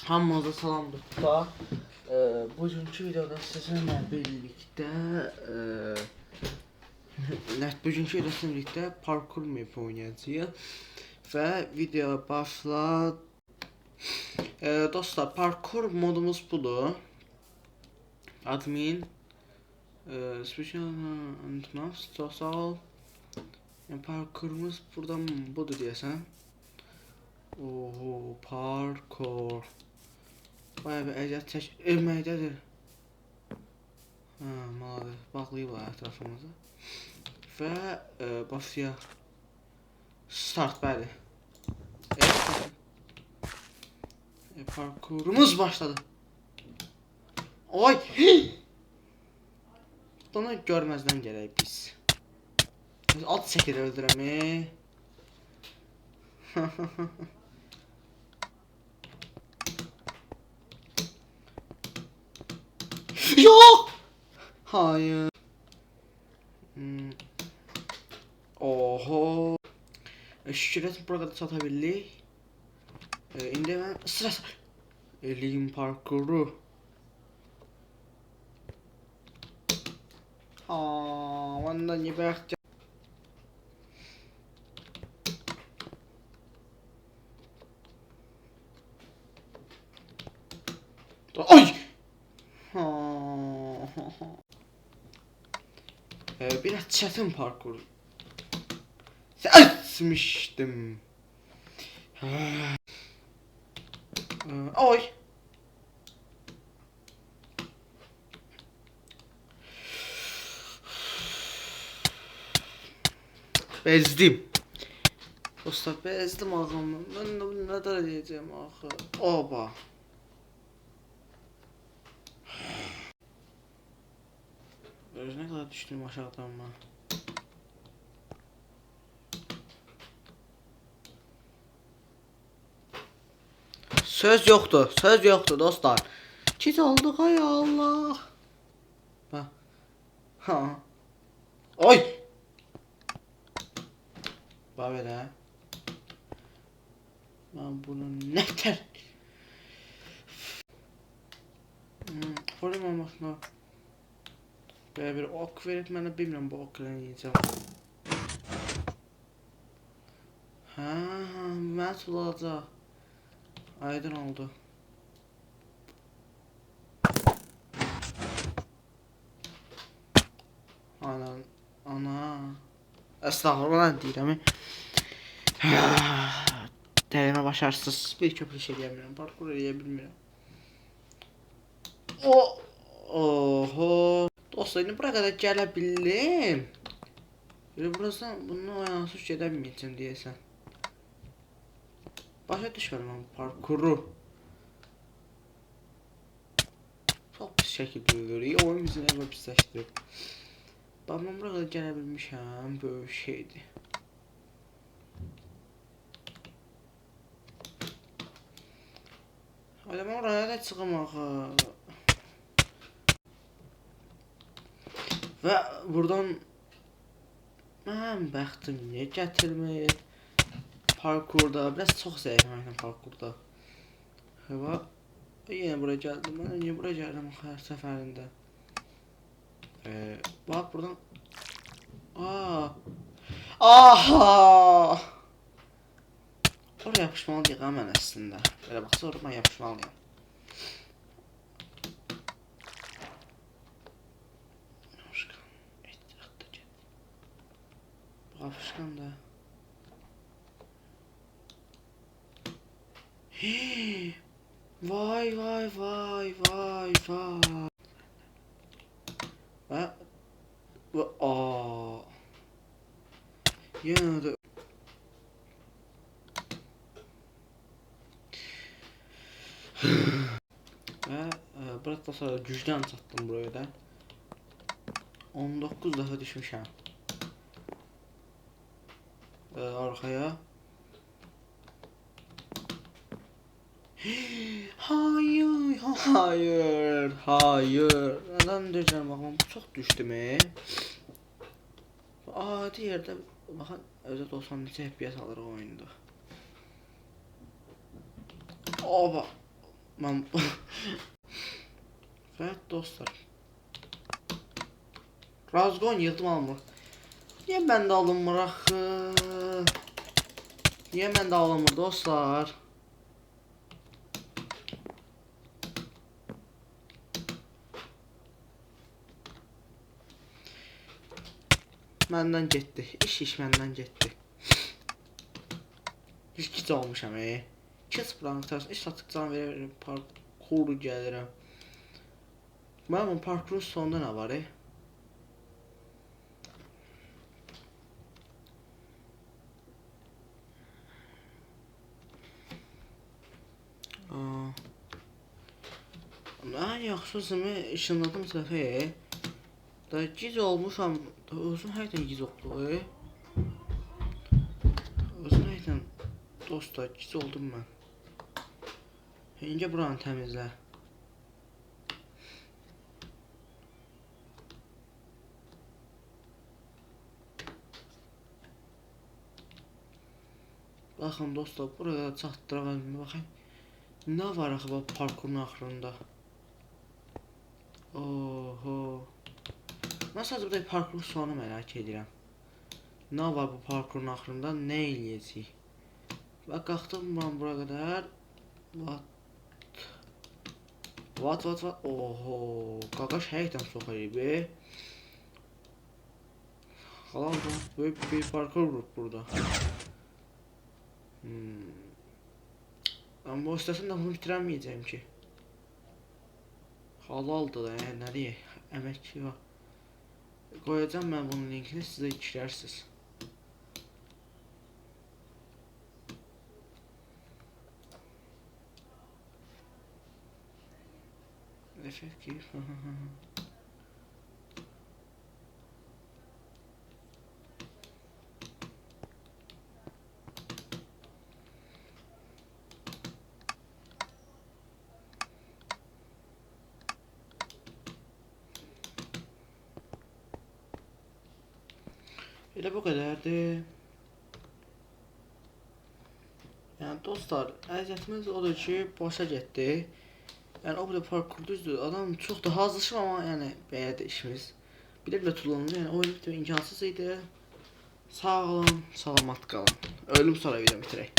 Hamınıza salamdır da. Bugünkü videoda sizinle birlikte bugünkü videoda sizinle birlikte parkur map oynayacağız ve video başla. Dostlar, parkur modumuz budur. Admin special social parkurumuz buradan budur diyesen. Oho, parkur. Bayağı bir əziyyət çəkməkdədir. Maladır. Bağlayıblar ətrafımızı. Və başlayaq. Start, bəli. Parkurumuz başladı. Oy! Bunu görməzdən gələk biz. Alt çəkir öldürəmi. Yok! Hayır. Oho. Şükürət bura qədər çata bildik. İndi mən sıra eləyim parkuru. Məndən niyə bəxtə. Ay! Biraz çətin parkur seçmiştim. Oy! Bezdim. Dostlar, bezdim ağzımdan. Ben de bunu neden diyeceğim axı. Oba. Ne kadar düştüm aşağıdan mı? Söz yoktu dostlar. Çit olduk, ay Allah. Ha. Oy. Bak böyle. Ben bunu ne ter. Korumamasına. Böyle bir ok verip bana bilmiyorum bu okla yiyeceğim. Məhz olacaq. Aydın oldu. Ana. Estağfurullah deyirəm. Dəlmə başarsız. Bir köprü şey deyəmirəm. Parkur eləyə bilmirəm. Oho. Dostlar, indi buraya kadar gələ bildim. Burasından bununla ayansız gedəməyəcəm deyəsən. Başa düşmədim mən parkuru. Çok pis şəkildə ölürük. Oyun bizi nə pisləşdirib. Ben buraya kadar gələ bilmişəm. Böyük şeydi. Hadi ben oraya da çıxım axı. Və buradan mənim bəxtim niyə gətirmir parkurda? Biraz çox zəifəm parkurda. Və yenə buraya gəldim. Mən niyə buraya gəldim hər səfərində? Bax buradan. Aha! Oraya yapışmalıyıq ha mən əslində. Belə baxsa oraya mən yapışmalıyım. Yapışkan da. Vay. Yine de. Bırak da sonra gücden sattım buraya da. 19 defa düşmüşəm. Arkaya. Hayır. Neden diyeceğim bakalım, bu çok düştü mü? Adi yerde bakın, özet 90 neçə FPS alır o oyunda. Oba. Mən və dostlar. Razgon yıldım almır. Niyə məndə alınmır axı? Niyə məndə alınmır dostlar? Məndən getdi. İş məndən getdi. Hiç gec olmuşam. 2-0 anahtarsın. İş satıq can verirəm. Parkur gəlirəm. Mənim parkurun sonunda nə var? Mən yaxşı özümü ışınladım səfəyə. Da giz olmuşam. Özüm həqiqətən giz oldu. Özüm həqiqətən dostlar giz oldum mən. İncə buranı təmizlə. Baxın dostlar, burada çatdıraq əlimi baxın. Nə var axı bu parkurun axırında? Oho. Mən sadəcə burada parkurun sonu merak edirəm. Nə var bu parkurun axırında? Nə eləyəcəyik? Və qalxdım mən bura qədər. What? Oho. Qaqaş həqiqətən çox iyi. Xalam böyük bir parkur qrup burada. Mən bu istəsən də bunu bitirəməyəcəm ki. Halaldır da, nə deyək, əmək var. Qoyacağım mən bunun linkini, sizə yüklərsiniz. Effektiv. Elə bu qədərdir. Yəni dostlar, əziyyətimiz odur ki, boşa getdi. Yəni o burada parkur düzdür. Adam çox da hazırlaşıb amma yəni belədir işimiz. Bilə tullandı. Yəni oyun bitmə imkansız idi. Sağ olun, salamat qalın. Ölüm sonra video bitirək.